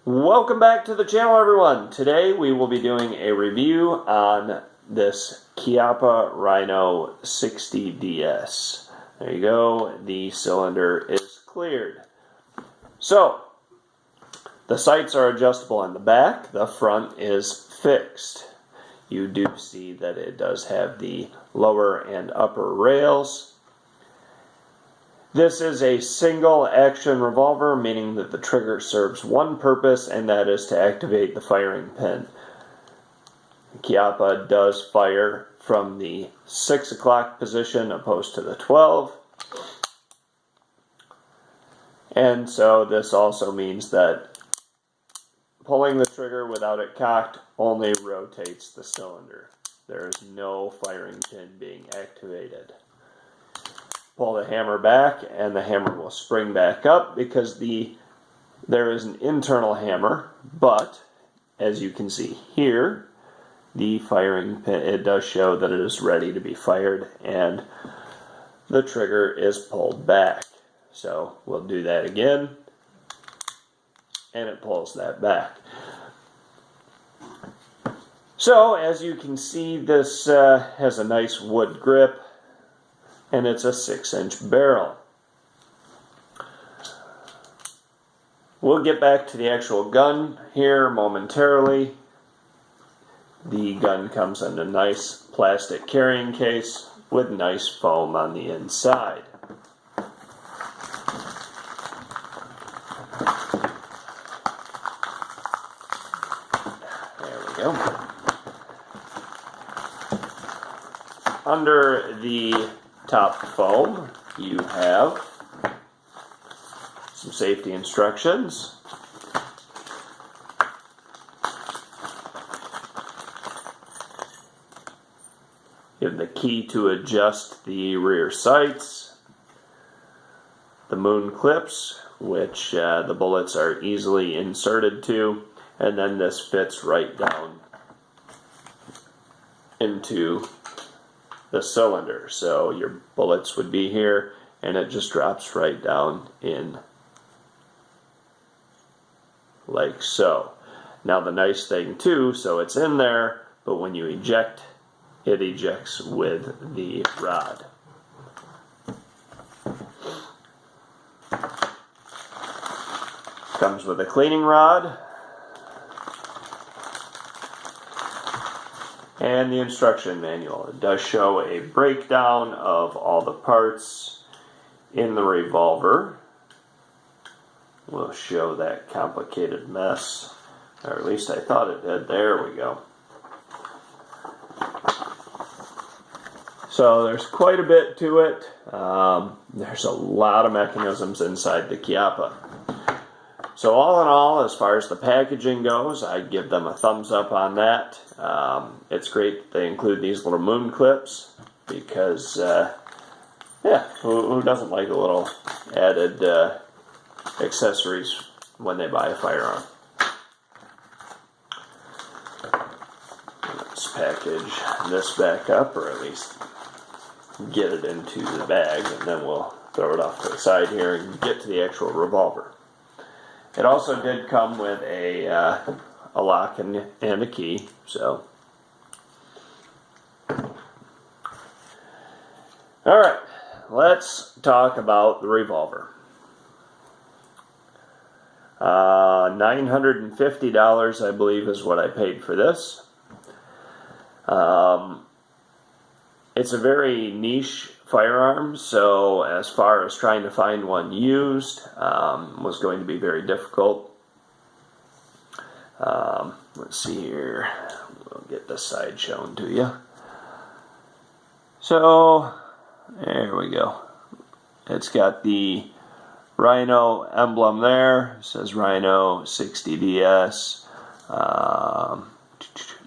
Welcome back to the channel, everyone. Today we will be doing a review on this Chiappa Rhino 60DS. There you go, the cylinder is cleared. So, the sights are adjustable on the back, the front is fixed. You do see that it does have the lower and upper rails. This is a single action revolver, meaning that the trigger serves one purpose, and that is to activate the firing pin. Chiappa does fire from the 6 o'clock position opposed to the 12. And so this also means that pulling the trigger without it cocked only rotates the cylinder. There is no firing pin being activated. Pull the hammer back and the hammer will spring back up because there is an internal hammer, but as you can see here, the firing pin, it does show that it is ready to be fired and the trigger is pulled back. So we'll do that again and it pulls that back. So as you can see, this has a nice wood grip. And it's a 6-inch barrel. We'll get back to the actual gun here momentarily. The gun comes in a nice plastic carrying case with nice foam on the inside. There we go. Under the top foam, you have some safety instructions. You have the key to adjust the rear sights, the moon clips, which the bullets are easily inserted to, and then this fits right down into the cylinder. So your bullets would be here and it just drops right down in like so. Now the nice thing too, so it's in there, but when you eject, it ejects with the rod. Comes with a cleaning rod and the instruction manual. It does show a breakdown of all the parts in the revolver. We'll show that complicated mess, or at least I thought it did. There we go. So there's quite a bit to it. There's a lot of mechanisms inside the Chiappa. So all in all, as far as the packaging goes, I'd give them a thumbs up on that. It's great that they include these little moon clips because, yeah, who doesn't like a little added accessories when they buy a firearm? Let's package this back up, or at least get it into the bag, and then we'll throw it off to the side here and get to the actual revolver. It also did come with a lock and a key, so. Alright, let's talk about the revolver. $950, I believe, is what I paid for this. It's a very niche firearm, so as far as trying to find one used was going to be very difficult. Let's see here, we'll get this side shown to you. So there we go. It's got the Rhino emblem there. It says Rhino 60DS.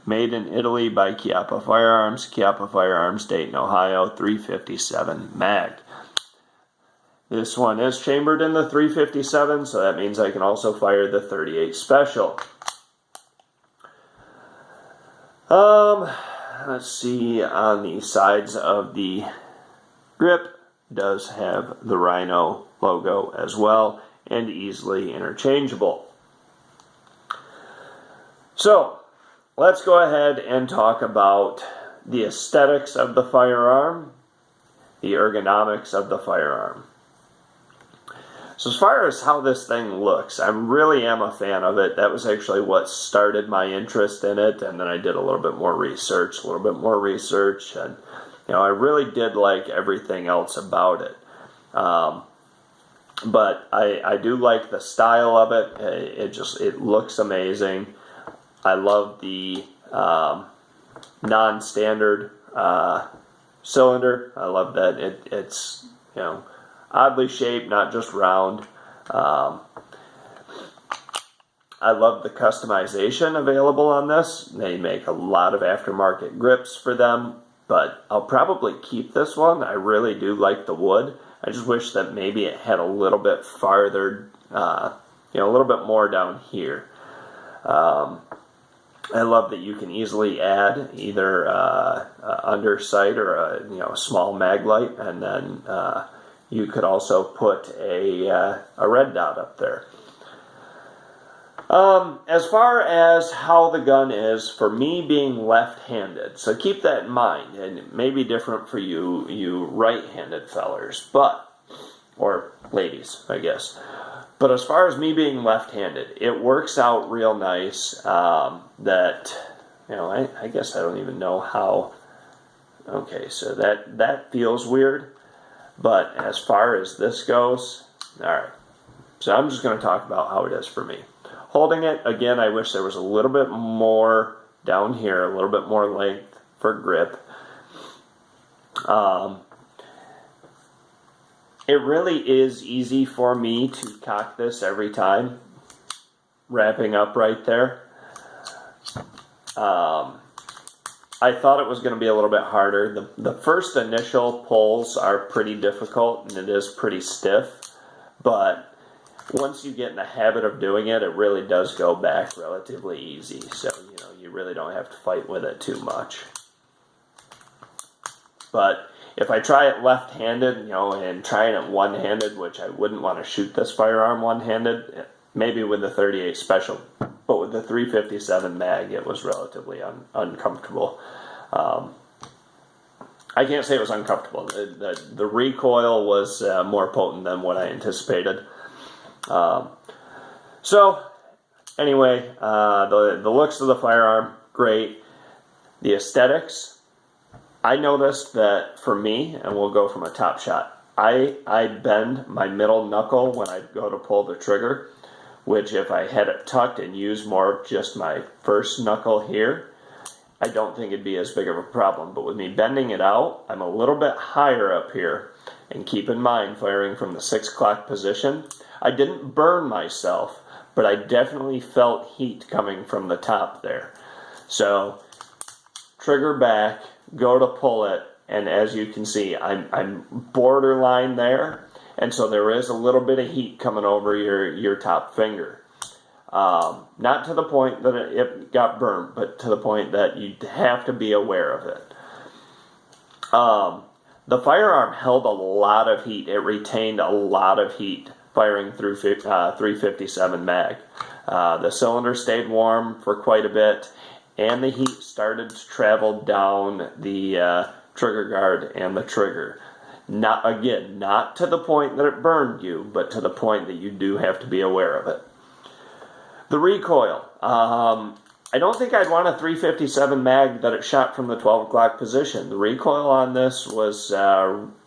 Made in Italy by Chiappa Firearms. Chiappa Firearms, Dayton, Ohio, 357 mag. This one is chambered in the 357, so that means I can also fire the 38 special. Let's see, on the sides of the grip does have the Rhino logo as well, and easily interchangeable. So let's go ahead and talk about the aesthetics of the firearm, the ergonomics of the firearm. So as far as how this thing looks, I really am a fan of it. That was actually what started my interest in it, and then I did a little bit more research, and I really did like everything else about it. But I do like the style of it. It looks amazing. I love the non-standard cylinder. I love that it's oddly shaped, not just round. I love the customization available on this. They make a lot of aftermarket grips for them, but I'll probably keep this one. I really do like the wood. I just wish that maybe it had a little bit farther, a little bit more down here. I love that you can easily add either undersight or a small mag light, and then you could also put a red dot up there. As far as how the gun is, for me being left-handed, so keep that in mind, and it may be different for you right-handed fellers, or ladies, I guess. But as far as me being left-handed, it works out real nice. That I guess I don't even know how. Okay, so that feels weird, but as far as this goes, all right. So I'm just going to talk about how it is for me. Holding it, again, I wish there was a little bit more down here, a little bit more length for grip. It really is easy for me to cock this every time. Wrapping up right there. I thought it was going to be a little bit harder. The first initial pulls are pretty difficult, and it is pretty stiff, but once you get in the habit of doing it, it really does go back relatively easy. So, you really don't have to fight with it too much. But if I try it left-handed, and trying it one-handed, which I wouldn't want to shoot this firearm one-handed, maybe with the 38 Special, but with the 357 mag, it was relatively uncomfortable. I can't say it was uncomfortable. The recoil was more potent than what I anticipated. So, anyway, the looks of the firearm, great. The aesthetics, I noticed that for me, and we'll go from a top shot, I bend my middle knuckle when I go to pull the trigger, which if I had it tucked and used more of just my first knuckle here, I don't think it'd be as big of a problem. But with me bending it out, I'm a little bit higher up here. And keep in mind, firing from the 6 o'clock position, I didn't burn myself, but I definitely felt heat coming from the top there. So, trigger back, go to pull it, and as you can see, I'm borderline there, and so there is a little bit of heat coming over your top finger. Not to the point that it got burnt, but to the point that you have to be aware of it. The firearm held a lot of heat. It retained a lot of heat firing through 357 mag. The cylinder stayed warm for quite a bit, and the heat started to travel down the trigger guard and the trigger. Not to the point that it burned you, but to the point that you do have to be aware of it. The recoil. I don't think I'd want a 357 mag that it shot from the 12 o'clock position. The recoil on this was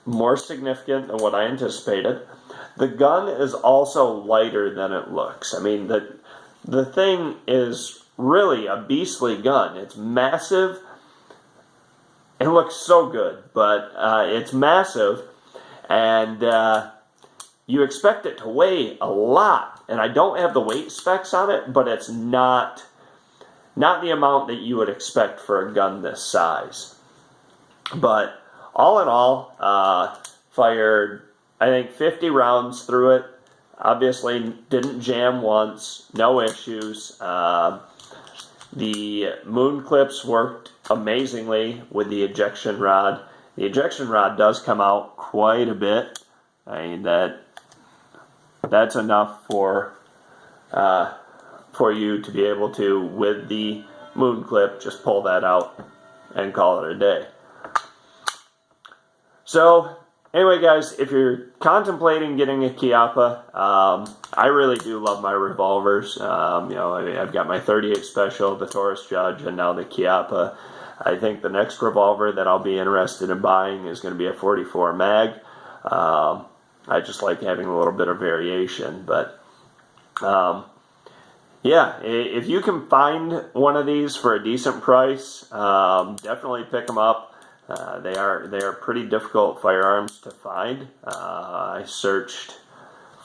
more significant than what I anticipated. The gun is also lighter than it looks. I mean, the thing is really a beastly gun. It's massive. It looks so good, but it's massive, and you expect it to weigh a lot. And I don't have the weight specs on it, but it's not the amount that you would expect for a gun this size. But all in all, fired, I think, 50 rounds through it. Obviously, didn't jam once, no issues. The moon clips worked amazingly with the ejection rod. The ejection rod does come out quite a bit. I mean, that's enough for for you to be able to, with the moon clip, just pull that out and call it a day. So anyway, guys, if you're contemplating getting a Chiappa, I really do love my revolvers. I've got my 38 Special, the Taurus Judge, and now the Chiappa. I think the next revolver that I'll be interested in buying is going to be a 44 mag. I just like having a little bit of variation, but yeah, if you can find one of these for a decent price, definitely pick them up. They are pretty difficult firearms to find. I searched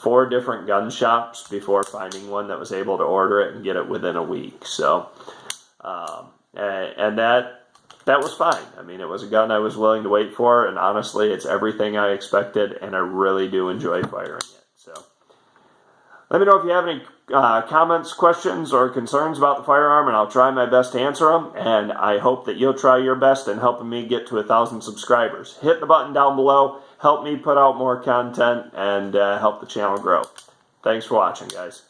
4 different gun shops before finding one that was able to order it and get it within a week. So, and that was fine. I mean, it was a gun I was willing to wait for, and honestly, it's everything I expected, and I really do enjoy firing it. So, let me know if you have any comments, questions, or concerns about the firearm, and I'll try my best to answer them. And I hope that you'll try your best in helping me get to 1,000 subscribers. Hit the button down below, help me put out more content, and help the channel grow. Thanks for watching, guys.